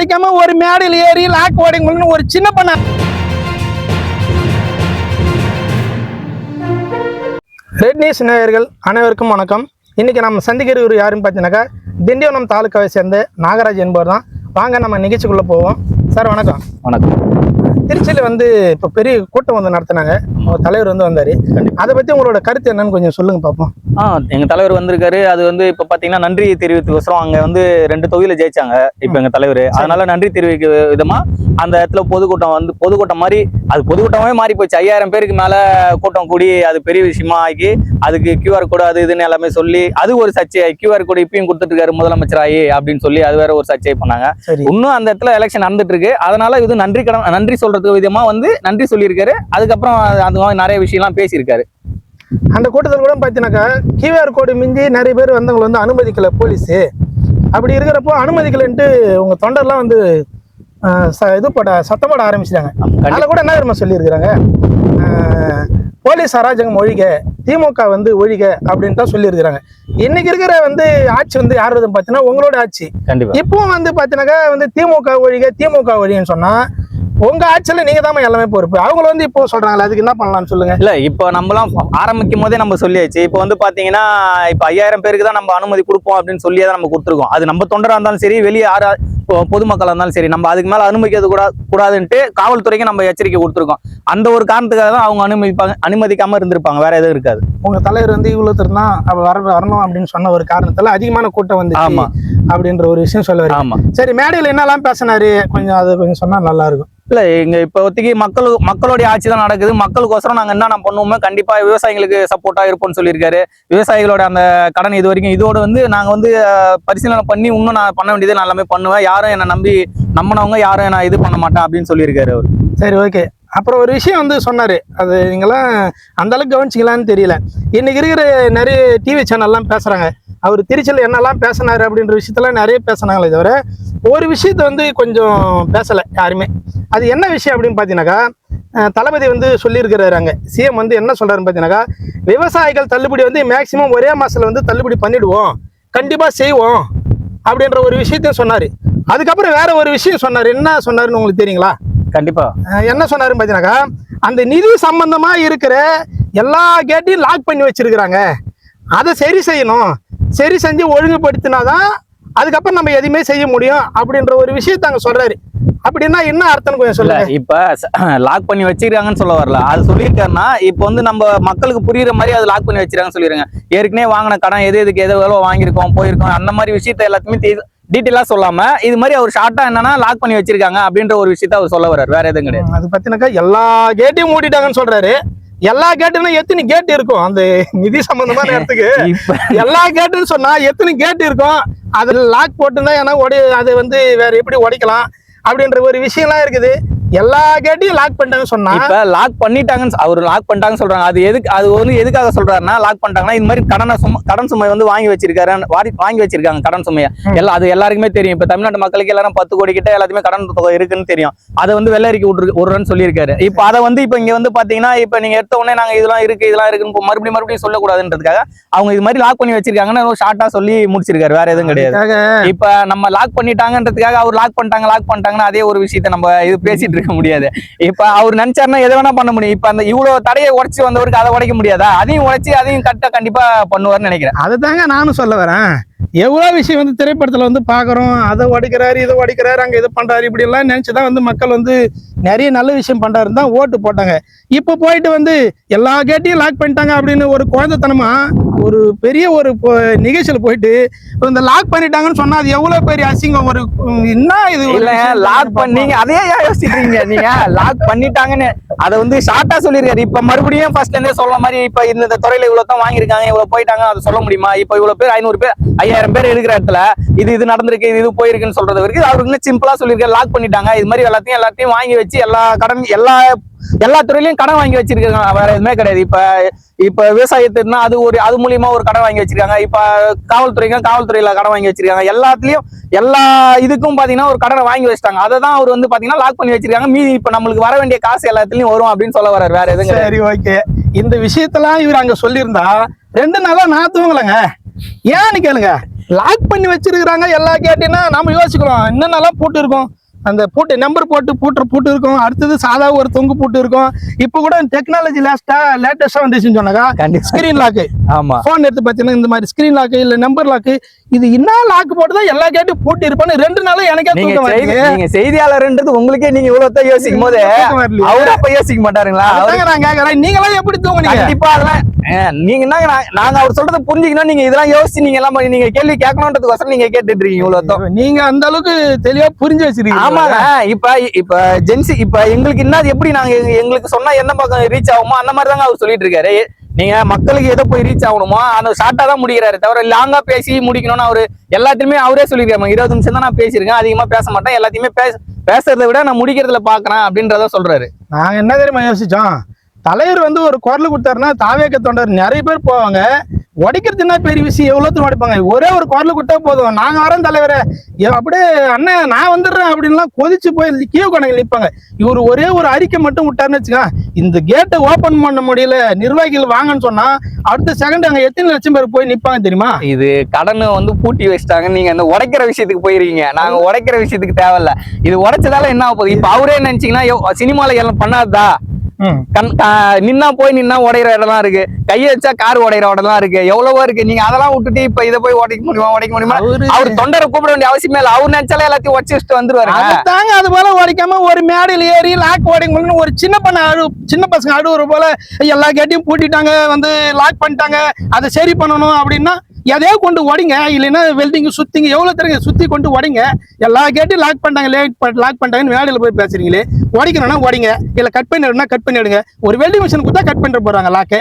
விசாரிக்காம ஒரு மேடையில் ஏறி லாக் ஓடிங்க ஒரு சின்ன பண்ண. ரெட் நியூஸ் நேயர்கள் அனைவருக்கும் வணக்கம். இன்னைக்கு நம்ம சந்திக்கிறவர் யாருன்னு பார்த்தீங்கன்னாக்கா திண்டிவனம் தாலுக்காவை சேர்ந்த நாகராஜ் என்பவர் தான். வாங்க நம்ம நிகழ்ச்சிக்குள்ள போவோம். சார் வணக்கம். வணக்கம். திருச்சியில் வந்து இப்போ பெரிய கூட்டம் வந்து நடத்தினாங்க, தலைவர் வந்து வந்தார். அதை பற்றி உங்களோட கருத்து என்னன்னு கொஞ்சம் சொல்லுங்க பார்ப்போம். எங்கள் தலைவர் வந்திருக்காரு. அது வந்து இப்போ பார்த்தீங்கன்னா நன்றி தெரிவித்துக்கோசரம் அங்கே வந்து 2 தொகுதியில் ஜெயிச்சாங்க இப்போ எங்கள் தலைவர். அதனால நன்றி தெரிவிக்க விதமாக அந்த இடத்துல பொதுக்கூட்டம் மாதிரி அது பொதுக்கூட்டமாகவே மாறி போச்சு. 5000 பேருக்கு மேலே கூட்டம் கூடி அது பெரிய விஷயமா ஆகி அதுக்கு QR கோடு அது இதுன்னு எல்லாமே சொல்லி அது ஒரு சர்ச்சை. QR கோடு இப்பயும் கொடுத்துட்டு இருக்காரு முதலமைச்சராகி அப்படின்னு சொல்லி அது வேற ஒரு சர்ச்சை பண்ணாங்க. இன்னும் அந்த இடத்துல எலெக்ஷன் நடந்துட்டு இருக்கு. அதனால இது நன்றி சொல்றதுக்கு விதமா வந்து நன்றி சொல்லியிருக்காரு. அதுக்கப்புறம் அந்த மாதிரி நிறைய விஷயம்லாம் பேசியிருக்காரு. அந்த கூட்டத்தில் கூட பார்த்தீங்கன்னாக்கா QR கோடு மிஞ்சி நிறைய பேர் வந்தவங்களை வந்து அனுமதிக்கல போலீஸு. அப்படி இருக்கிறப்போ அனுமதிக்கலன்ட்டு உங்க தொண்டர்லாம் வந்து சத்தம் போட ஆரம்பிச்சிட்டாங்க. அதில் கூட என்ன தெரியுமா சொல்லியிருக்கிறாங்க, போலீஸ் அராஜகம் ஒழிக, திமுக வந்து ஒழிக அப்படின்னு தான் சொல்லியிருக்கிறாங்க. இன்னைக்கு இருக்கிற வந்து ஆட்சி வந்து யார் பார்த்தீங்கன்னா உங்களோட ஆட்சி. இப்பவும் வந்து பார்த்தீங்கன்னாக்கா வந்து திமுக ஒழிகன்னு சொன்னா உங்க ஆட்சியில நீங்க தான் எல்லாமே பொறுப்பு. அவங்க வந்து இப்போ சொல்றாங்களே, அதுக்கு என்ன பண்ணலாம்னு சொல்லுங்க. இல்ல இப்போ நம்மளாம் ஆரம்பிக்கும் போதே நம்ம சொல்லியாச்சு. இப்போ வந்து பாத்தீங்கன்னா இப்போ 5000 பேருக்கு தான் நம்ம அனுமதி கொடுப்போம் அப்படின்னு சொல்லியே தான் நம்ம கொடுத்துருக்கோம். அது நம்ம தொண்டரா இருந்தாலும் சரி, வெளியே பொதுமக்களா இருந்தாலும் சரி, நம்ம அதுக்கு மேல அனுமதிக்கிறது கூடாதுன்ட்டு காவல்துறைக்கு நம்ம எச்சரிக்கை கொடுத்துருக்கோம். அந்த ஒரு காரணத்துக்காக தான் அவங்க அனுமதிக்காம இருந்திருப்பாங்க, வேற எதுவும் இருக்காது. உங்க தலைவர் வந்து இவ்வளவு இருந்தா வரணும் அப்படின்னு சொன்ன ஒரு காரணத்தால அதிகமான கூட்டம் வந்து அப்படின்ற ஒரு விஷயம் சொல்லுவாரு. ஆமா, சரி, மேடையில என்னெல்லாம் பேசினாரு கொஞ்சம் அதை கொஞ்சம் சொன்னா நல்லா இருக்கும். இல்ல இங்க இப்போதைக்கு மக்களுடைய ஆட்சி தான் நடக்குது. மக்களுக்கோசரம் நாங்க என்ன பண்ணுவோமோ கண்டிப்பா விவசாயிகளுக்கு சப்போர்ட்டா இருப்போம்னு சொல்லியிருக்காரு. விவசாயிகளோட அந்த கடன் இது வரைக்கும் இதோட வந்து நாங்க வந்து பரிசீலனை பண்ணி இன்னும் நான் பண்ண வேண்டியது நான் எல்லாமே பண்ணுவேன். யாரும் என்னை நம்பினவங்க யாரும் நான் இது பண்ண மாட்டேன் அப்படின்னு சொல்லியிருக்காரு அவர். சரி, ஓகே. அப்புறம் ஒரு விஷயம் வந்து சொன்னாரு, அது நீங்களாம் அந்த அளவுக்கு கவனிச்சிங்களான்னு தெரியல. இன்னைக்கு இருக்கிற நிறைய டிவி சேனல்லாம் பேசுறாங்க, அவர் திருச்சியில் என்னெல்லாம் பேசினாரு அப்படின்ற விஷயத்தெல்லாம் நிறைய பேசினாங்களே தவிர ஒரு விஷயத்த வந்து கொஞ்சம் பேசலை யாருமே. அது என்ன விஷயம் அப்படின்னு பார்த்தீங்கன்னாக்கா, தளபதி வந்து சொல்லியிருக்கிறாங்க, சிஎம் வந்து என்ன சொல்றாருன்னு பார்த்தீங்கன்னாக்கா, விவசாயிகள் தள்ளுபடி வந்து மேக்சிமம் ஒரே மாசத்துல வந்து தள்ளுபடி பண்ணிடுவோம், கண்டிப்பா செய்வோம் அப்படின்ற ஒரு விஷயத்தையும் சொன்னாரு. அதுக்கப்புறம் வேற ஒரு விஷயம் சொன்னாரு. என்ன சொன்னாருன்னு உங்களுக்கு தெரியுங்களா? கண்டிப்பா. என்ன சொன்னாருன்னு பார்த்தீங்கன்னாக்கா, அந்த நிதி சம்பந்தமா இருக்கிற எல்லா கேட்டையும் லாக் பண்ணி வச்சிருக்கிறாங்க, அதை சரி செய்யணும், சரி செஞ்சு ஒழுங்குபடுத்தினாதான் அதுக்கப்புறம் நம்ம எதுவுமே செய்ய முடியும் அப்படின்ற ஒரு விஷயத்த அங்க சொல்றாரு. அப்படின்னா என்ன அர்த்தம் கொஞ்சம் சொல்லுங்க. இப்ப லாக் பண்ணி வச்சிருக்காங்கன்னு சொல்ல வரல, அது சொல்லியிருக்காருன்னா இப்போ வந்து நம்ம மக்களுக்கு புரியுற மாதிரி அது லாக் பண்ணி வச்சிருக்காங்கன்னு சொல்லிருங்க. ஏற்கனவே வாங்கின கடன் எதுக்கு எவ்வளோ வாங்கியிருக்கோம் போயிருக்கோம் அந்த மாதிரி விஷயத்த எல்லாத்தையுமே டீட்டெயிலா சொல்லாம இது மாதிரி அவர் ஷார்ட்டா என்னன்னா லாக் பண்ணி வச்சிருக்காங்க அப்படின்ற ஒரு விஷயத்த அவர் சொல்ல வர்றாரு, வேற எதுவும் கிடையாது. அது பத்தினாக்கா எல்லா கேட்டையும் மூடிட்டாங்கன்னு சொல்றாரு. எல்லா கேட்டுன்னா எத்தனை கேட் இருக்கும் அந்த நிதி சம்பந்தமான இடத்துக்கு? எல்லா கேட்டுன்னு சொன்னா எத்தனை கேட் இருக்கும்? அதுல லாக் போட்டுதான் ஏன்னா அது வந்து வேற எப்படி உடைக்கலாம் அப்படின்ற ஒரு விஷயம்லாம் இருக்குது. எல்லா கேட்டையும் லாக் பண்ணிட்டாங்கன்னு சொன்னா இப்ப லாக் பண்ணிட்டாங்கன்னு அவர் லாக் பண்ணிட்டாங்கன்னு சொல்றாங்க. அது வந்து எதுக்காக சொல்றாருன்னா, லாக் பண்ணிட்டாங்கன்னா இந்த மாதிரி கடன் சுமை வந்து வாங்கி வச்சிருக்காங்க கடன் சுமையை எல்லாம். அது எல்லாருக்குமே தெரியும். இப்ப தமிழ்நாட்டு மக்களுக்கு எல்லாரும் 10 கோடி கிட்ட எல்லாத்தையுமே கடன் தொகை இருக்குன்னு தெரியும். அதை வந்து வெள்ளரிக்கை விடுறேன்னு சொல்லியிருக்காரு. இப்ப அதை வந்து இப்ப இங்க வந்து பாத்தீங்கன்னா இப்ப நீங்க எடுத்த உடனே நாங்க இதெல்லாம் இருக்குன்னு மறுபடியும் சொல்லக்கூடாதுன்றதுக்காக அவங்க இது மாதிரி லாக் பண்ணி வச்சிருக்காங்கன்னு ஷார்ட்டா சொல்லி முடிச்சிருக்காரு, வேற எதுவும் கிடையாது. இப்ப நம்ம லாக் பண்ணிட்டாங்கன்றதுக்காக அவர் லாக் பண்ணிட்டாங்கன்னா அதே ஒரு விஷயத்த நம்ம இது பேசிட்டு இருக்க முடியாது. இப்ப அவர் நினைச்சாருன்னா எதை வேணா பண்ண முடியும். இப்ப அந்த இவ்வளவு தடையை உடைச்சு வந்தவருக்கு அதை உடைக்க முடியாதா? அதையும் உடைச்சு அதையும் கண்டிப்பா பண்ணுவார்னு நினைக்கிறேன். அதுதாங்க நானும் சொல்ல வரேன். எவ்வளவு விஷயம் வந்து திரைப்படத்துல வந்து பாக்குறோம், அதை உடைக்கிறாரு இதை உடைக்கிறாரு அங்க இது பண்றாரு இப்படி எல்லாம் நினைச்சுதான் வந்து மக்கள் வந்து நிறைய நல்ல விஷயம் பண்றாருன்னு தான் ஓட்டு போட்டாங்க. இப்ப போயிட்டு வந்து எல்லா கேட்டையும் லாக் பண்ணிட்டாங்க அப்படின்னு ஒரு குழந்தைத்தனமா ஒரு பெரிய ஒரு நிகழ்ச்சியில போயிட்டு இந்த லாக் பண்ணிட்டாங்கன்னு சொன்னா அது எவ்வளவு பெரிய அசிங்கம். ஒரு என்ன இது லாக் பண்ணீங்க அதே யோசிக்கிறீங்க நீங்க. லாக் பண்ணிட்டாங்கன்னு அதை வந்து ஷார்ட்டா சொல்லிருக்காரு. இப்ப மறுபடியும் ஃபர்ஸ்ட்ல இருந்தே சொல்ற மாதிரி இப்ப இந்த துறையில இவ்வளவு தான் வாங்கியிருக்காங்க இவ்வளவு போயிட்டாங்க அதை சொல்ல முடியுமா? இப்ப இவ்வளவு பேர் 500 பேர் 5000 பேர் இருக்கிற இடத்துல இது நடந்திருக்கு இது போயிருக்குன்னு சொல்றது வரைக்கும் அவருக்கு இன்னும் சிம்பிளா சொல்லியிருக்காரு. லாக் பண்ணிட்டாங்க இது மாதிரி எல்லாத்தையும் வாங்கி வச்சு எல்லா துறையிலையும் கடன் வாங்கி வச்சிருக்காங்க, வேற எதுவுமே கிடையாது. இப்ப விவசாயத்துனா அது மூலியமா ஒரு கடன் வாங்கி வச்சிருக்காங்க. இப்ப காவல்துறையில கடன் வாங்கி வச்சிருக்காங்க. எல்லாத்துலயும் எல்லா இதுக்கும் பாத்தீங்கன்னா ஒரு கடனை வாங்கி வச்சிட்டாங்க. அதை தான் அவர் வந்து பாத்தீங்கன்னா லாக் பண்ணி வச்சிருக்காங்க. மீதி இப்ப நம்மளுக்கு வர வேண்டிய காசு எல்லாத்துலயும் வரும் அப்படின்னு சொல்ல வர்றாரு, வேற எதுவும். சரி, ஓகே. இந்த விஷயத்தெல்லாம் இவர் அங்க சொல்லியிருந்தா 2 நாளா நான் தூங்கலைங்க. ஏன்னு கேளுங்க, லாக் பண்ணி வச்சிருக்கிறாங்க எல்லா கேட்டீங்கன்னா நம்ம யோசிக்கிறோம் என்னென்னலாம் பூட்டு இருக்கும். அந்த பூட்டு நம்பர் போட்டு பூட்டு இருக்கும். அடுத்தது சாதா ஒரு தொங்கு பூட்டு இருக்கும். இப்போ கூட டெக்னாலஜி லேட்டஸ்டா வந்துச்சுன்னு சொன்னாக்கா கண்டிப்பா. Screen lock. ஆமா, போன் எடுத்து பார்த்தீங்கன்னா இந்த மாதிரி ஸ்கிரீன் லாக்கு இல்ல நம்பர் லாக்கு, இது என்ன லாக்கு போட்டுதான் எல்லா கேட்டும் பூட்டி இருப்பான்னு 2 நாளும் எனக்கே தூக்கம் வருது. நீங்க செய்தியாளர்ன்றது உங்களுக்கே நீங்க இவ்வளவு தான் யோசிக்கும் போது அவரு அப்ப யோசிக்க மாட்டாருங்களா? அதுதாங்க நான் கேக்குறேன், நீங்களாம் எப்படி தூங்குனீங்க? கண்டிப்பா அதெல்லாம் நீங்க என்ன நாங்க அவர் சொல்றதை புரிஞ்சுக்கணும். நீங்க இதெல்லாம் யோசிச்சு நீங்க எல்லாம் நீங்க கேள்வி கேட்கணுன்றதுக்கோசரம் நீங்க கேட்டுட்டு இருக்கீங்க இவ்வளவு. நீங்க அந்த அளவுக்கு தெளிவா புரிஞ்சு வச்சிருக்கீங்க. ஆமாங்க. இப்ப ஜென்சி இப்ப எங்களுக்கு என்ன எப்படி நாங்க எங்களுக்கு சொன்னா என்ன பக்கம் ரீச் ஆகுமோ அந்த மாதிரி தாங்க அவர் சொல்லிட்டு இருக்காரு. நீங்க மக்களுக்கு எதை போய் ரீச் ஆகணுமோ அந்த ஷார்ட்டா தான் முடிக்கிறாரு தவிர லாங்கா பேசி முடிக்கணும்னு அவரு எல்லாத்தையுமே அவரே சொல்லிருக்காரு. 20 நிமிஷம் தான் நான் பேசியிருக்கேன், அதிகமா பேச மாட்டேன், எல்லாத்தையுமே பேசுறதை விட நான் முடிக்கிறதுல பாக்குறேன் அப்படின்றத சொல்றாரு. நாங்க என்ன தெரியுமா யோசிச்சோம், தலைவர் வந்து ஒரு குரல் கொடுத்தாருன்னா தாவேக்க தொண்டர் நிறைய பேர் போவாங்க, உடைக்கிறதுனா பெரிய விஷயம், எவ்வளவு உடைப்பாங்க, ஒரே ஒரு குரல் கொடுத்தா போதும், நாங்க வரோம் தலைவரை அப்படியே அண்ணன் நான் வந்துடுறேன் அப்படின்லாம் கொதிச்சு போய் கீழ் கொண்டாங்க நிற்பாங்க. இவர் ஒரே ஒரு அறிக்கை மட்டும் விட்டாருன்னு வச்சுக்கா, இந்த கேட்டை ஓபன் பண்ண முடியல நிர்வாகிகள் வாங்கன்னு சொன்னா அடுத்த செகண்ட் அங்க எத்தனை லட்சம் பேர் போய் நிப்பாங்க தெரியுமா? இது கடனை வந்து பூட்டி வச்சிட்டாங்க. நீங்க அந்த உடைக்கிற விஷயத்துக்கு போயிருக்கீங்க, நாங்க உடைக்கிற விஷயத்துக்கு தேவையில்ல. இது உடைச்சதால என்ன ஆக போகுது? இப்ப அவரே நினைச்சீங்கன்னா சினிமால எல்லாம் பண்ணாதா, நின்னா உடையிற இடம்லாம் இருக்கு, கையை வச்சா கார் உடையிற இடம்லாம் இருக்கு, எவ்வளவோ இருக்கு. நீங்க அதெல்லாம் விட்டுட்டு இப்ப இதை போய் உடைக்க முடியுமா? அவர் தொண்டரை கூப்பிட வேண்டிய அவசியமே இல்லை. அவர் நினைச்சாலே எல்லாத்தையும் உடச்சு வச்சுட்டு வந்துருவாரு. அது போல உடைக்காம ஒரு மேடையில் ஏறி லாக் உடைக்கணும்னு ஒரு சின்ன பசங்க அழுவுற போல எல்லா கேட்டையும் பூட்டிட்டாங்க, வந்து லாக் பண்ணிட்டாங்க, அதை சரி பண்ணணும் அப்படின்னா எதையோ கொண்டு உடைங்க, இல்லைன்னா வெல்டிங் சுத்திங்க, எவ்வளவு தரங்க சுத்தி கொண்டு உடைங்க. எல்லா கேட்டையும் லாக் பண்ணிட்டாங்கன்னு மேடையில் போய் பேசுறீங்களே, உடைக்கணும்னா உடைங்க, இல்ல கட் பண்ணிடுனா கட் பண்ணிடுங்க. ஒரு வெல்டிங் மிஷின் கொடுத்தா கட் பண்ணிட்டு போறாங்க லாக்கை.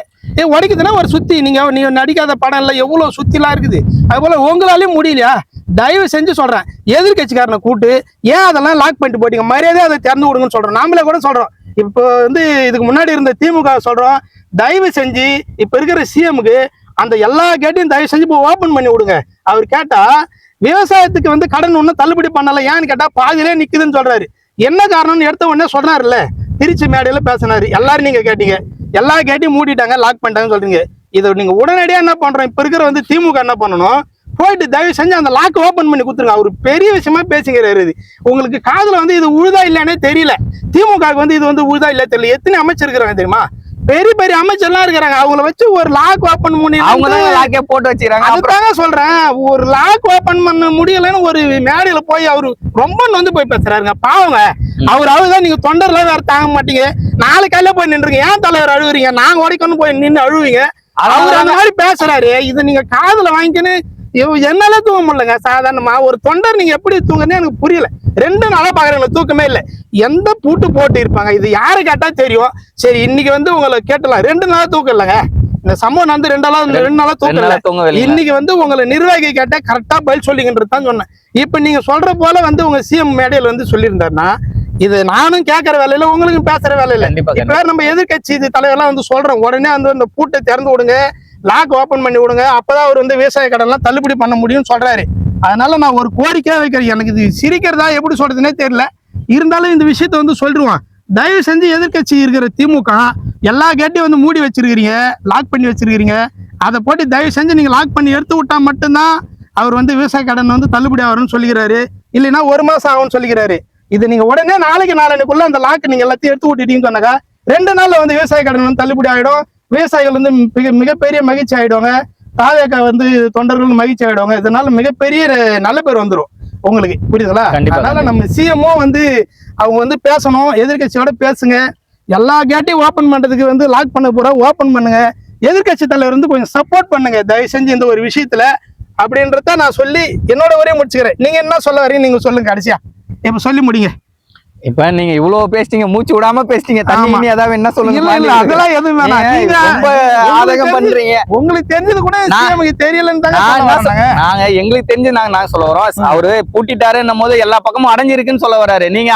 உடைக்குதுன்னா ஒரு சுத்தி, நீங்க நடிக்காத படம் இல்ல எவ்வளவு சுத்திலாம் இருக்குது. அது போல உங்களாலையும் முடியலையா? தயவு செஞ்சு சொல்றேன், எதிர்கட்சிக்காரனை கூட்டு ஏன் அதெல்லாம் லாக் பண்ணிட்டு போட்டீங்க, மரியாதையா அதை திறந்து விடுங்கன்னு சொல்றோம். நாமளே கூட சொல்றோம், இப்போ வந்து இதுக்கு முன்னாடி இருந்த திமுக சொல்றோம், தயவு செஞ்சு இப்ப இருக்கிற சிஎம்க்கு அந்த எல்லா கேட்டையும் தயவு செஞ்சு இப்போ ஓபன் பண்ணி விடுங்க. அவர் கேட்டா விவசாயத்துக்கு வந்து கடன் ஒன்றும் தள்ளுபடி பண்ணல, ஏன்னு கேட்டா பாதியிலே நிக்குதுன்னு சொல்றாரு. என்ன காரணம்னு எடுத்த உடனே சொல்றாருல்ல, திருச்சி மேடையில பேசினாரு, எல்லாரும் நீங்க கேட்டீங்க, எல்லா கேட்டையும் மூடிட்டாங்க லாக் பண்ணிட்டாங்கன்னு சொல்றீங்க. இதை நீங்க உடனடியா என்ன பண்றோம், இப்ப இருக்கிற வந்து திமுக என்ன பண்ணணும், போயிட்டு தயவு செஞ்சு அந்த லாக் ஓபன் பண்ணி கொடுத்துருங்க. அவரு பெரிய விஷயமா பேசுகிறாரு. உங்களுக்கு காதுல வந்து இது உழுதா இல்லையானே தெரியல. திமுக வந்து இது வந்து உழுதா இல்ல தெரியல. எத்தனை அமைச்சர் இருக்கிறாங்க தெரியுமா? பெரிய அமைச்சர்லாம் இருக்கிறாங்க, அவங்கள வச்சு ஒரு லாக் ஓபன் பண்ணி லாக்கே போட்டு வச்சிருக்காங்க. அதுதாங்க சொல்றேன், ஒரு லாக் ஓபன் பண்ண முடியலன்னு ஒரு மேடையில போய் அவரு ரொம்ப வந்து போய் பேசுறாருங்க. பாவங்க அவருதான். நீங்க தொண்டர்லாம் வேற தாங்க மாட்டீங்க, நாளைக்கு காலையில போய் நின்றுங்க, ஏன் தலைவர் அழுவுறீங்க, நாங்க உடைக்கணும் போய் நின்று அழுவீங்க. அவர் அந்த மாதிரி பேசுறாரு, இதை நீங்க காதுல வாங்கிக்கன்னு என்னால தூங்க முடியலங்க. சாதாரணமா ஒரு தொண்டர் நீங்க எப்படி தூங்குன்னு எனக்கு புரியல. 2 நாளா பாக்குறீங்களா தூக்கமே இல்லை. எந்த பூட்டு போட்டு இருப்பாங்க, இது யாரு கேட்டா தெரியும். சரி இன்னைக்கு வந்து உங்களை கேட்டலாம், 2 நாளா தூக்கம் இல்லைங்க. இந்த சம்பவம் வந்து 2 நாளா தூக்கம் இல்லை. இன்னைக்கு வந்து உங்களை நிர்வாகி கேட்டா கரெக்டா பதில் சொல்லிங்கன்றது தான் சொன்னேன். இப்ப நீங்க சொல்ற போல வந்து உங்க சிஎம் மேடையில வந்து சொல்லியிருந்தாருன்னா இது நானும் கேட்கற வேலையில உங்களுக்கும் பேசுற வேலையில. இப்ப நம்ம எதிர்கட்சி தலைவர்லாம் வந்து சொல்றோம், உடனே வந்து அந்த பூட்டை திறந்து விடுங்க, லாக் ஓபன் பண்ணி விடுங்க, அப்பதான் அவர் வந்து விவசாய கடன்லாம் தள்ளுபடி பண்ண முடியும்னு சொல்றாரு. அதனால நான் ஒரு கோரிக்கையா வைக்கிறேன். எனக்கு இது சிரிக்கிறதா எப்படி சொல்றதுன்னே தெரியல, இருந்தாலும் இந்த விஷயத்த வந்து சொல்லிடுவான். தயவு செஞ்சு எதிர்கட்சி இருக்கிற திமுக எல்லா கேட்டையும் வந்து மூடி வச்சிருக்கிறீங்க, லாக் பண்ணி வச்சிருக்கிறீங்க, அதை போட்டு தயவு செஞ்சு நீங்க லாக் பண்ணி எடுத்து விட்டா மட்டும்தான் அவர் வந்து விவசாய கடன் வந்து தள்ளுபடி ஆகும்னு சொல்லிக்கிறாரு. இல்லைன்னா 1 மாசம் ஆகும்னு சொல்லிக்கிறாரு. இது நீங்க உடனே நாளைக்குள்ள அந்த லாக் நீங்க எல்லாத்தையும் எடுத்து விட்டுட்டீங்கன்னு சொன்னாக்கா 2 நாள்ல வந்து விவசாய கடன் வந்து தள்ளுபடி ஆயிடும், விவசாயிகள் வந்து மிகப்பெரிய மகிழ்ச்சி ஆயிடுவாங்க, தாவேக்கா வந்து தொண்டர்கள் மகிழ்ச்சி ஆயிடுவாங்க. இதனால மிகப்பெரிய நல்ல பேர் வந்துடும் உங்களுக்கு, புரியுதுங்களா? அதனால நம்ம சிஎம்ஓ வந்து அவங்க வந்து பேசணும், எதிர்கட்சியோட பேசுங்க, எல்லா கேட்டையும் ஓபன் பண்றதுக்கு வந்து லாக் பண்ண போறா ஓபன் பண்ணுங்க, எதிர்கட்சி தலைவர் வந்து கொஞ்சம் சப்போர்ட் பண்ணுங்க தயவு செஞ்சு இந்த ஒரு விஷயத்துல அப்படின்றத நான் சொல்லி என்னோட ஒரே முடிச்சுக்கிறேன். நீங்க என்ன சொல்ல வரீங்க நீங்க சொல்லுங்க கடைசியா, இப்ப சொல்லி முடிங்க. இப்ப நீங்க இவ்வளவு பேசிட்டீங்க, மூச்சு விடாம பேசிட்டீங்க, தண்ணி ஏதாவது என்ன சொல்லுங்க. அதெல்லாம் எதுவும் வேணாம், நீங்க ரொம்ப ஆதகம் பண்றீங்க. உங்களுக்கு தெரிஞ்சது கூட நமக்கு தெரியலன்னு நாங்க எங்களுக்கு தெரிஞ்சு நாங்க சொல்ல வரோம். அவரு பூட்டிட்டாருன்னும் போது எல்லா பக்கமும் அடைஞ்சிருக்குன்னு சொல்ல வராரு. நீங்க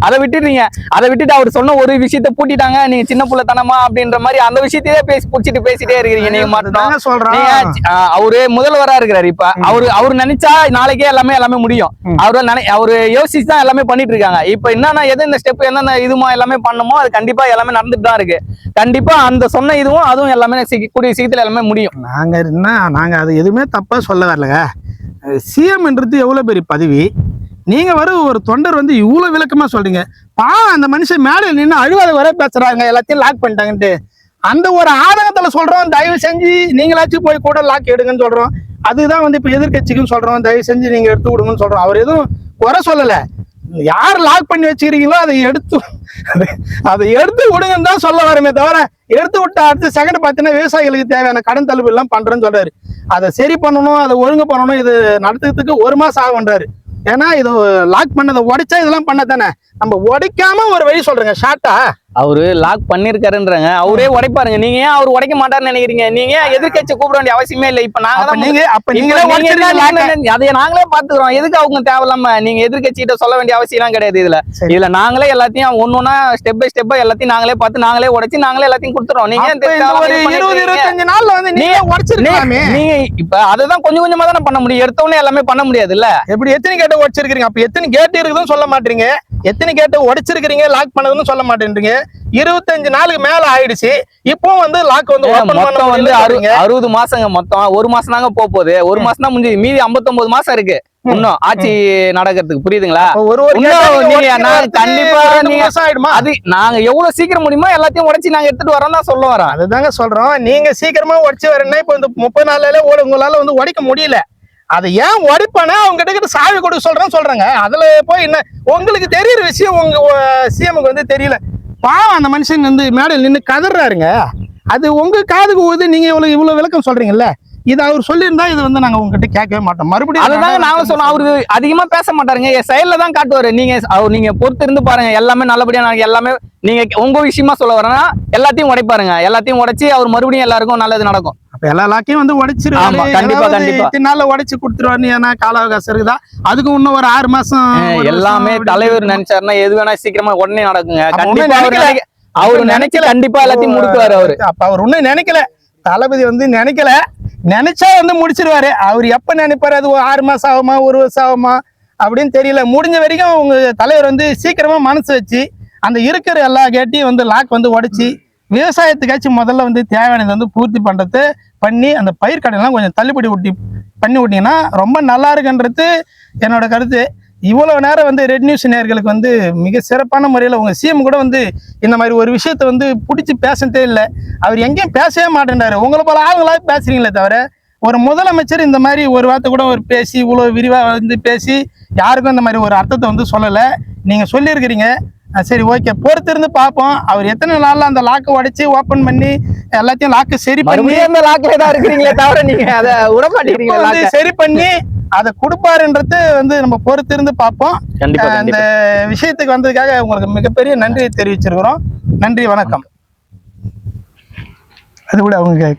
அதை விட்டுறீங்க. அதை விட்டுட்டு அவர் சொன்ன ஒரு விஷயத்த பூட்டிட்டாங்க, நீங்க சின்ன புள்ளத்தனமா அப்படின்ற மாதிரி அந்த விஷயத்தையே பேசிட்டே இருக்கிறீங்க. நீங்க மட்டும் சொல்றீங்க. அவரு முதல்வரா இருக்கிறாரு. இப்ப அவரு நினைச்சா நாளைக்கே எல்லாமே முடியும். அவரு யோசிச்சு தான் எல்லாமே பண்ணிட்டு இருக்காங்க. இப்ப என்னன்னா எது இந்த ஸ்டெப் என்னென்ன இதுமா எல்லாமே பண்ணுமோ அது கண்டிப்பா எல்லாமே நடந்துட்டு தான் இருக்கு. கண்டிப்பா அந்த சொன்ன இதுவும் அதுவும் எல்லாமே கூடிய சீக்கிரத்துல எல்லாமே முடியும். நாங்க அது எதுவுமே தப்பா சொல்ல வரலங்க. சிஎம்ன்றது எவ்வளவு பெரிய பதவி. நீங்க ஒரு தொண்டர் வந்து இவ்வளவு விளக்கமா சொல்றீங்க. அந்த மனுஷன் மேடையில் நின்று அழுவாத வர பேசுறாங்க, எல்லாத்தையும் லாக் பண்ணிட்டாங்கன்ட்டு. அந்த ஒரு ஆதங்கத்துல சொல்றோம், தயவு செஞ்சு நீங்களாச்சும் போய் கூட லாக் எடுங்கன்னு சொல்றோம். அதுதான் வந்து இப்ப எதிர்கட்சிக்குன்னு சொல்றோம், தயவு செஞ்சு நீங்க எடுத்து விடுங்கன்னு சொல்றோம். அவர் எதுவும் குறை சொல்லல. யார் லாக் பண்ணி வச்சுக்கிறீங்களோ அதை எடுத்து விடுங்கன்னு தான் சொல்ல வரமே தவிர, எடுத்து விட்ட அடுத்த செகண்ட் பார்த்தீங்கன்னா விவசாயிகளுக்கு தேவையான கடன் தள்ளுபடி எல்லாம் பண்றேன்னு சொல்றாரு. அதை சரி பண்ணணும், அதை ஒழுங்கு பண்ணணும். இது நடத்துறதுக்கு 1 மாசம் ஆகுன்றாரு. ஏன்னா இது லாக் பண்ணதை உடைச்சா இதெல்லாம் பண்ண தானே. நம்ம உடைக்காம ஒரு வழி சொல்றேங்க ஷார்ட்டா. அவரு லாக் பண்ணிருக்காருன்றாங்க, அவரே உடைப்பாருங்க. நீங்க ஏன் அவர் உடைக்க மாட்டாருன்னு நினைக்கிறீங்க? நீங்க எதிர்கட்சி கூப்பிட வேண்டிய அவசியமே இல்லை. இப்ப நாங்க அதை நாங்களே பாத்துக்கிறோம். எதுக்கு அவங்க தேவையில்லாம நீங்க எதிர்கட்சி கிட்ட சொல்ல வேண்டிய அவசியம் கிடையாது. இதுல நாங்களே எல்லாத்தையும் ஒன்னொன்னா ஸ்டெப் பை ஸ்டெப்பா எல்லாத்தையும் நாங்களே பார்த்து நாங்களே உடைச்சு நாங்களே எல்லாத்தையும் கொடுத்துறோம். நீங்க 20-25 நாள்ல வந்து நீங்க உடைச்சிருக்கலாமே. நீங்க இப்ப அதுதான் கொஞ்சம் கொஞ்சமா தானே பண்ண முடியும். எடுத்தவொடனே எல்லாமே பண்ண முடியாது இல்ல. எப்படி எத்தனை கேட்ட உடைச்சிருக்கீங்க? அப்ப எத்தனை கேட்டு இருக்குதுன்னு சொல்ல மாட்டீங்க. எத்தனை கேட்டு உடைச்சிருக்கீங்க லாக் பண்ணதுன்னு சொல்ல மாட்டேன்றீங்க. 25 நாளுக்கு மேல ஆயிடுச்சு. இப்போ வந்து லாக் வந்து மொத்தம் வந்து 60 மாசங்க. மொத்தம் 1 மாசம் தாங்க போகுது. 1 மாசம் தான் முடிஞ்சு, மீதி 59 மாசம் இருக்கு இன்னும் ஆட்சி நடக்கிறதுக்கு. புரியுதுங்களா? கண்டிப்பா அது நாங்க எவ்வளவு சீக்கிரம் முடியுமோ எல்லாத்தையும் உடைச்சு நாங்க எடுத்துட்டு வரோம் தான் சொல்ல வரோம். அதுதாங்க சொல்றோம். நீங்க சீக்கிரமா உடைச்சு வரேன்னா இப்ப இந்த 30 நாள்ல உங்களால வந்து உடைக்க முடியல. அதை ஏன் உடைப்பானா அவங்க கிட்ட சாவி கொடுக்க சொல்றாங்க. அதுல போய் என்ன உங்களுக்கு தெரியுற விஷயம் உங்க சிஎம்க்கு வந்து தெரியல. பாவம் அந்த மனுஷன் வந்து மேடையில் நின்று கதறாருங்க. அது உங்க காதுக்கு ஊது. நீங்க இவ்வளவு விளக்கம் சொல்றீங்கல்ல, இது அவர் சொல்லியிருந்தா இது வந்து நாங்க உங்ககிட்ட கேட்கவே மாட்டோம். மறுபடியும் அதுதாங்க நாங்க சொன்னோம். அவரு அதிகமா பேச மாட்டாருங்க, என் செயல்ல தான் காட்டுவாரு. நீங்க பொறுத்து இருந்து பாருங்க, எல்லாமே நல்லபடியா எல்லாமே நீங்க உங்க விஷயமா சொல்ல வரேன்னா எல்லாத்தையும் உடைப்பாருங்க. எல்லாத்தையும் உடைச்சு அவர் மறுபடியும் எல்லாருக்கும் நல்லது நடக்கும். அப்ப எல்லா லாக்கையும் வந்து உடைச்சிருவாரு. கண்டிப்பா கண்டிப்பா இத்தனை நாள்ல உடைச்சு கொடுத்துருவாரு. ஏன்னா கால அவகாசம் இருக்குதா, அதுக்கு இன்னும் ஒரு 6 மாசம் எல்லாமே தலைவர் நினைச்சாருன்னா எது வேணா சீக்கிரமா உடனே நடக்குங்க. கண்டிப்பா அவரு நினைக்கல, கண்டிப்பா எல்லாத்தையும் முடிக்குவாரு அவரு. அப்ப அவர் ஒண்ணும் நினைக்கல, தளபதி வந்து நினைக்கல. நினைச்சா வந்து முடிச்சிருவாரு. அவர் எப்ப நினைப்பாரு, அது 6 மாசம் ஆகுமா 1 வருஷம் ஆகுமா அப்படின்னு தெரியல. முடிஞ்ச வரைக்கும் உங்க தலைவர் வந்து சீக்கிரமா மனசு வச்சு அந்த இருக்கிற எல்லா கேட்டையும் வந்து லாக் வந்து உடைச்சி விவசாயத்துக்காச்சும் முதல்ல வந்து தேவையானது வந்து பூர்த்தி பண்றது பண்ணி அந்த பயிர் கடன்லாம் கொஞ்சம் தள்ளுபடி பண்ணி விட்டீங்கன்னா ரொம்ப நல்லா இருக்குன்றது என்னோட கருத்து. இவ்வளவு நேரம் வந்து ரெட் நியூஸ் நேயர்களுக்கு வந்து மிக சிறப்பான முறையில் உங்க சிஎம் கூட வந்து இந்த மாதிரி ஒரு விஷயத்த வந்து பிடிச்சி பேசதே இல்லை. அவர் எங்கேயும் பேசவே மாட்டேன்றாரு. உங்களை போல ஆளுங்களாக பேசுறீங்களே தவிர ஒரு முதலமைச்சர் இந்த மாதிரி ஒரு வார்த்தை கூட ஒரு பேசி இவ்வளோ விரிவாக வந்து பேசி யாருக்கும் இந்த மாதிரி ஒரு அர்த்தத்தை வந்து சொல்லலை. நீங்கள் சொல்லியிருக்கிறீங்க. சரி, ஓகே, பொறுத்து இருந்து பார்ப்போம். அவர் எத்தனை நாள்ல அந்த லாக்கை உடைச்சு ஓபன் பண்ணி எல்லாத்தையும் லாக்கு சரி பண்ணி அந்த லாக்ல தான் இருக்கிறீங்களே தவிர நீங்க அதை விட மாட்டேங்கிறீங்க. சரி பண்ணி அதை கொடுப்பாருன்றது வந்து நம்ம பொறுத்து இருந்து பார்ப்போம். அந்த விஷயத்துக்கு வந்ததுக்காக உங்களுக்கு மிகப்பெரிய நன்றியை தெரிவிச்சிருக்கிறோம். நன்றி, வணக்கம். அது கூட அவங்க